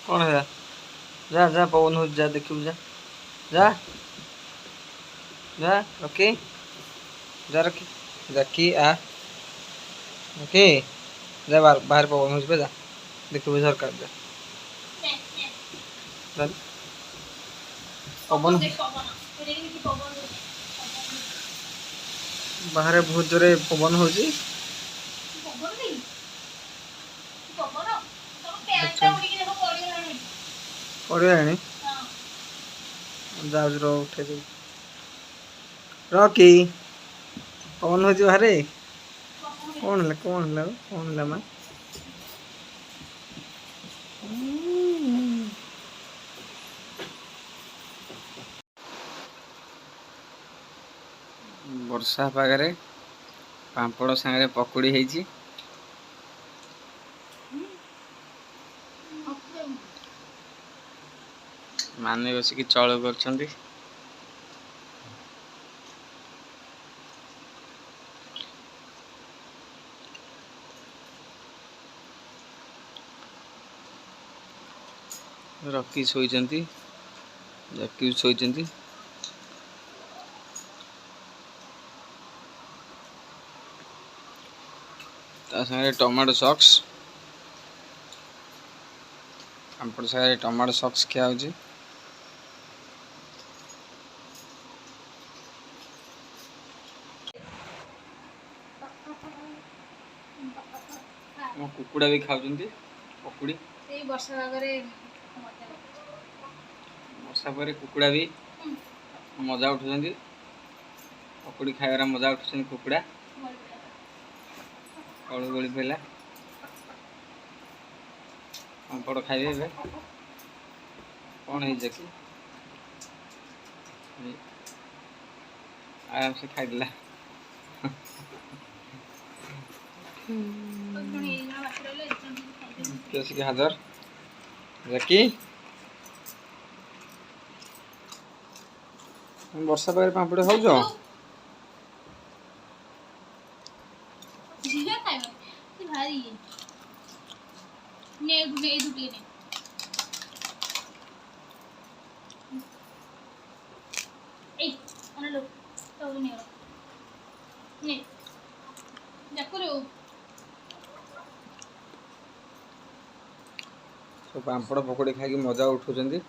कौन है जा जा पवन हो जा देखियो जा जा जा ओके जा रखी रखी आ ओके जा बाहर बाहर पवन हो जा देखियो सरकार जा चल पवन बाहर बहुत जोरे पवन हो पड़े जाऊँ रो उठे रॉकी पवन हो बाहर कौन है माँ वर्षा पागरे पांपड़ सांगे पकुड़ी है माने बसिक चौल कर रॉकी शोइचंती जैकी शोइचंती ता संगे टमाटो सॉक्स पांपड़ सागे टमाटो सॉक्स खिया होची मो कुकुड़ा भी खाउचंती पकुड़ी ए वर्षा पागरे कुकुड़ा भी मजा उठुचंती पकुड़ी खाइबार मजा उठुचंती कुकुड़ा कलू गली पड़ा पांपड़ खाइबे कौन है कि आराम से खाईदेला कैसे हाजर जकी वर्षा पागे पांपड़ खाऊ तो पांपड़ पकोड़ी खाई मजा उठुचंती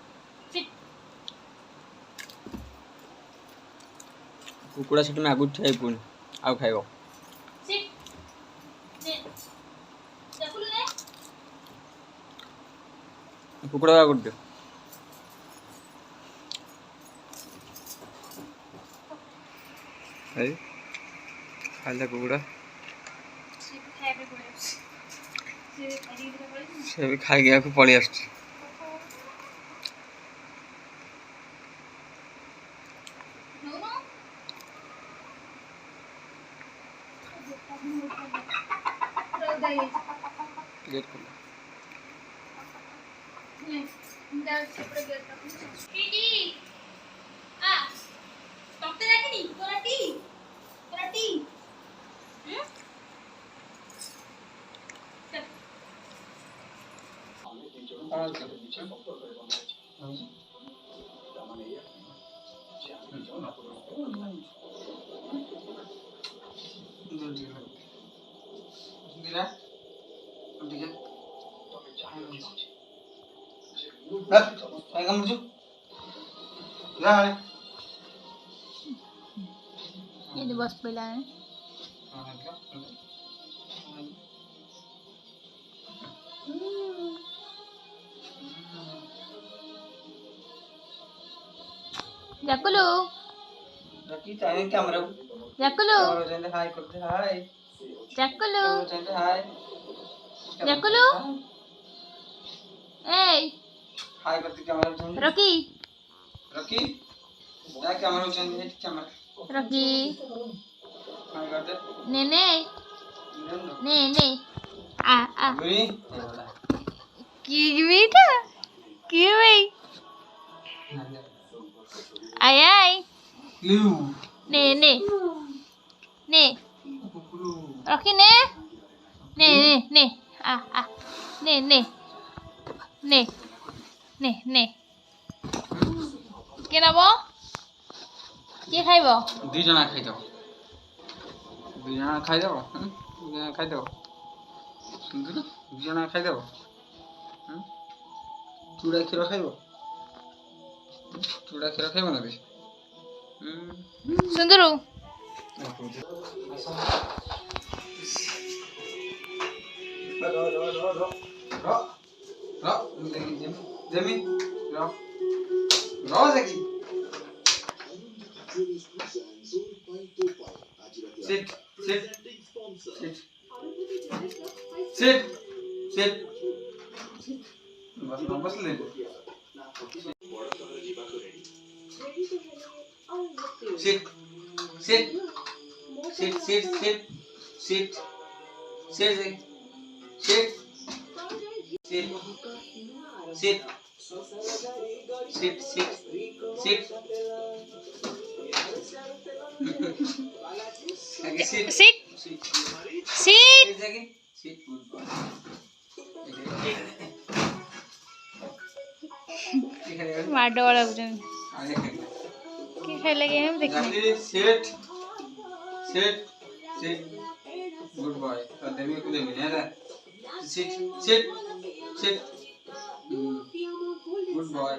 कुकुड़ा से आगु ठिया पुणी आउ खाइब कुकुड़ा आगु दे खाइला कुकुड़ा से भी खाई गया पलि आस ये बस पहला है जकुलू रखी चाहिए कैमरा जकुलू हाय करते हाय जकुलू हाय जकुलू ए हाय करते कैमरा रॉकी रॉकी जा कैमरा चाहिए कैमरा रॉकी हाय करते ने ने आ की बेटा की भाई आई ने रॉकी ने आ ने নে নে কে নব কে খাইব দুই জনা খাইদেব দুই জনা খাইদেব দুই জনা খাইদেব সুন্দর দুই জনা খাইদেব চুড়া ক্ষীর খাইব চুড়া ক্ষীর খাইব না বেশি সুন্দরু Jimmy, Raw aqui. Sit, sit, sit, sit, sit. Não posso ler. Sit, sit, sit, sit, sit, sit, sit, sit, sit, sit. Sit, sit, sit. Again, sit. Sit. Sit. Sit. Sit again. Sit. Good boy. माडो वाला बुझन की खाइले के हम देखने Sit. Sit. Sit. Good boy. और देवी को देवी नहीं रहा. Sit. Sit. Sit. Good boy.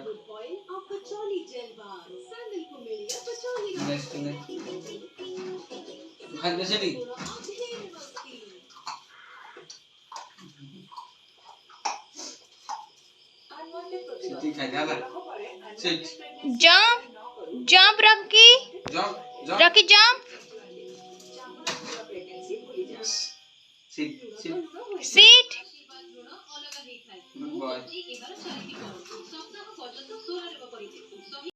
Next. खाने से नहीं. Sit खाई जाला. Sit. Jump. Jump Rocky. Jump. Jump. Rocky jump. Sit. Sit. Sit. Good boy.